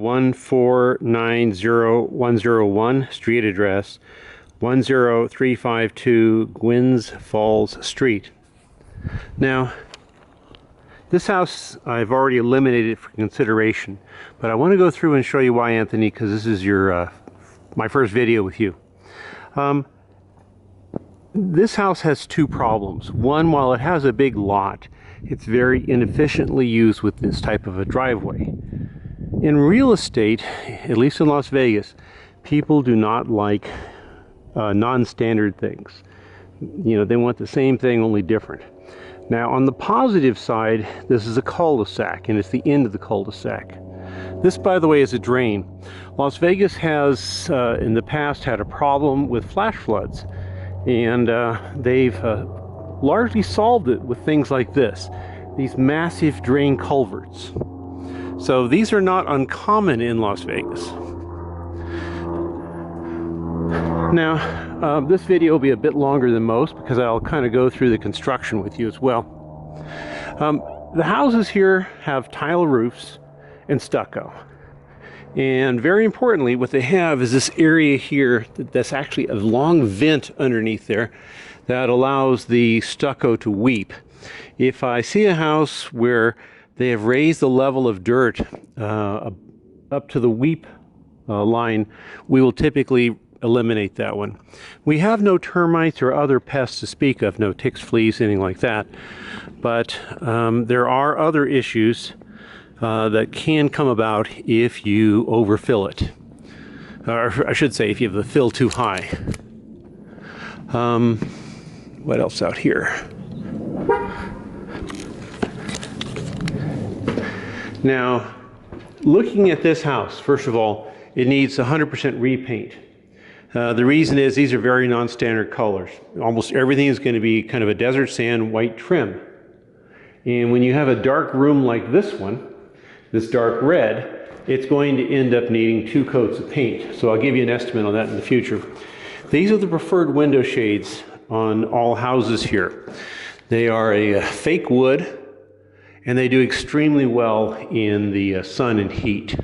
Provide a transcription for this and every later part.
1490-101, street address 10352 Gwynns Falls Street. Now, this house I've already eliminated for consideration, but I want to go through and show you why, Anthony, because this is your my first video with you. This house has two problems. One, while it has a big lot, it's very inefficiently used with this type of a driveway. In real estate, at least in Las Vegas, people do not like non-standard things. You know, they want the same thing, only different. Now, on the positive side, this is a cul-de-sac, and it's the end of the cul-de-sac. This, by the way, is a drain. Las Vegas has, in the past, had a problem with flash floods, and they've largely solved it with things like this, these massive drain culverts. So these are not uncommon in Las Vegas. Now, this video will be a bit longer than most because I'll kind of go through the construction with you as well. The houses here have tile roofs and stucco. And very importantly, what they have is this area here that's actually a long vent underneath there that allows the stucco to weep. If I see a house where they have raised the level of dirt up to the weep line, we will typically eliminate that one. We have no termites or other pests to speak of, no ticks, fleas, anything like that. But there are other issues that can come about if you overfill it. Or I should say, if you have the fill too high. What else out here? Now, looking at this house, first of all, it needs 100% repaint. The reason is these are very non-standard colors. Almost everything is going to be kind of a desert sand white trim. And when you have a dark room like this one, this dark red, it's going to end up needing 2 coats of paint. So I'll give you an estimate on that in the future. These are the preferred window shades on all houses here. They are a fake wood, and they do extremely well in the sun and heat.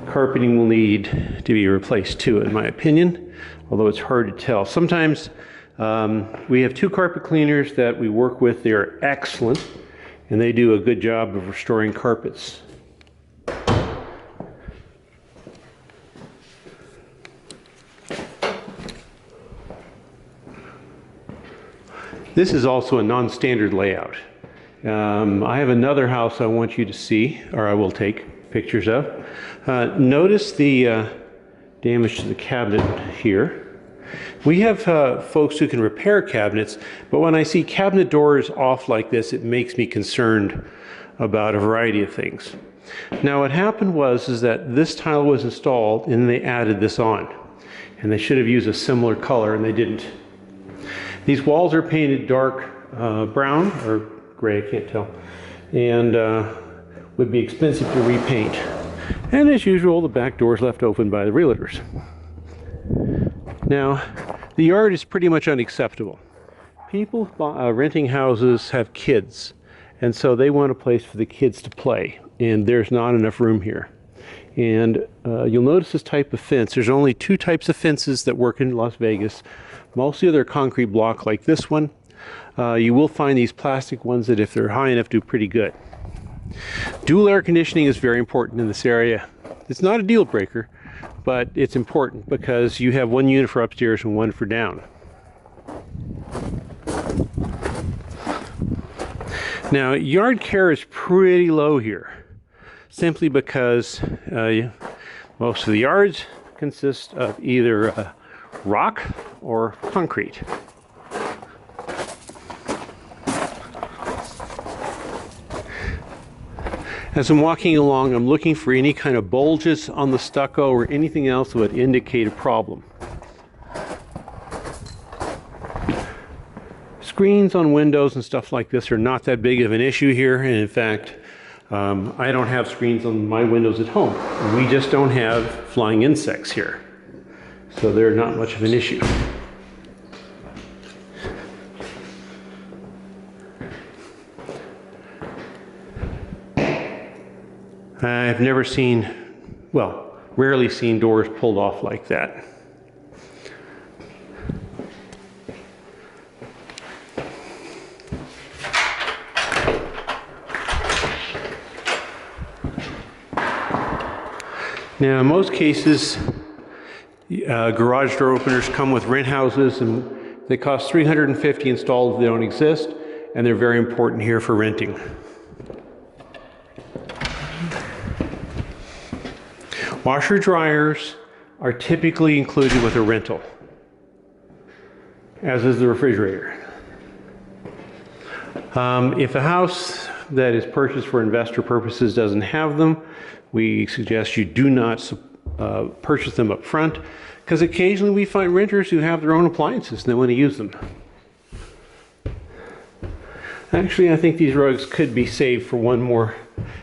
Carpeting will need to be replaced too, in my opinion, although it's hard to tell. Sometimes we have 2 carpet cleaners that we work with. They are excellent, and they do a good job of restoring carpets. This is also a non-standard layout. I have another house I want you to see, or I will take pictures of. Notice the damage to the cabinet here. We have folks who can repair cabinets, but when I see cabinet doors off like this, it makes me concerned about a variety of things. Now, what happened was that this tile was installed and they added this on, and they should have used a similar color, and they didn't. These walls are painted dark brown or gray, I can't tell, and would be expensive to repaint. And as usual, the back door is left open by the realtors. Now, the yard is pretty much unacceptable. People renting houses have kids, and so they want a place for the kids to play, and there's not enough room here. And you'll notice this type of fence. There's only 2 types of fences that work in Las Vegas. Mostly they're concrete block like this one. You will find these plastic ones that, if they're high enough, do pretty good. Dual air conditioning is very important in this area. It's not a deal breaker, but it's important because you have 1 unit for upstairs and 1 for down. Now, yard care is pretty low here, simply because most of the yards consist of either rock or concrete. As I'm walking along, I'm looking for any kind of bulges on the stucco or anything else that would indicate a problem. Screens on windows and stuff like this are not that big of an issue here, and in fact, I don't have screens on my windows at home. We just don't have flying insects here, so they're not much of an issue. I've never seen, well, rarely seen doors pulled off like that. Now, in most cases, garage door openers come with rent houses, and they cost $350 installed if they don't exist, and they're very important here for renting. Washer dryers are typically included with a rental, as is the refrigerator. If a house that is purchased for investor purposes doesn't have them, we suggest you do not purchase them up front, because occasionally we find renters who have their own appliances and they want to use them. Actually, I think these rugs could be saved for one more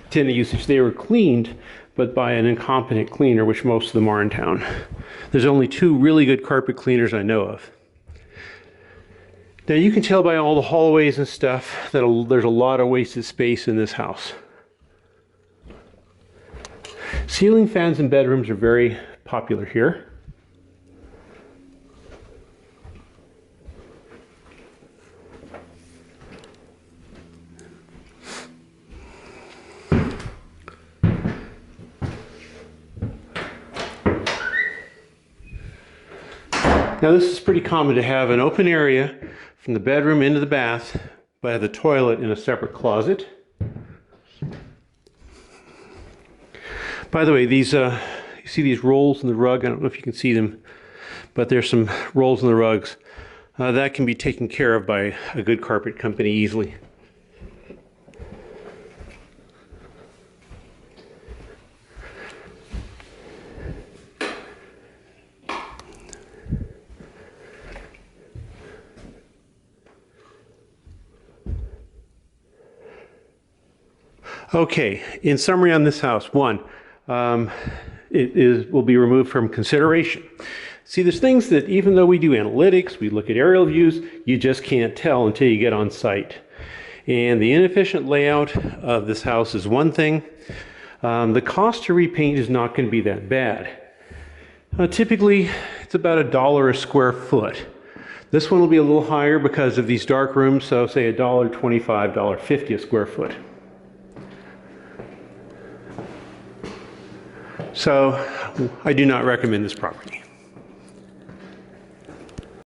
tenant usage. They were cleaned, but by an incompetent cleaner, which most of them are in town. There's only 2 really good carpet cleaners I know of. Now you can tell by all the hallways and stuff that there's a lot of wasted space in this house. Ceiling fans in bedrooms are very popular here. Now this is pretty common to have an open area from the bedroom into the bath, but have the toilet in a separate closet. By the way, these you see these rolls in the rug? I don't know if you can see them, but there's some rolls in the rugs. That can be taken care of by a good carpet company easily. Okay, in summary on this house, 1, will be removed from consideration. See, there's things that even though we do analytics, we look at aerial views, you just can't tell until you get on site. And the inefficient layout of this house is one thing. The cost to repaint is not going to be that bad. Typically, it's about $1 a square foot. This one will be a little higher because of these dark rooms, so say $1.25, $1.50 a square foot. So I do not recommend this property.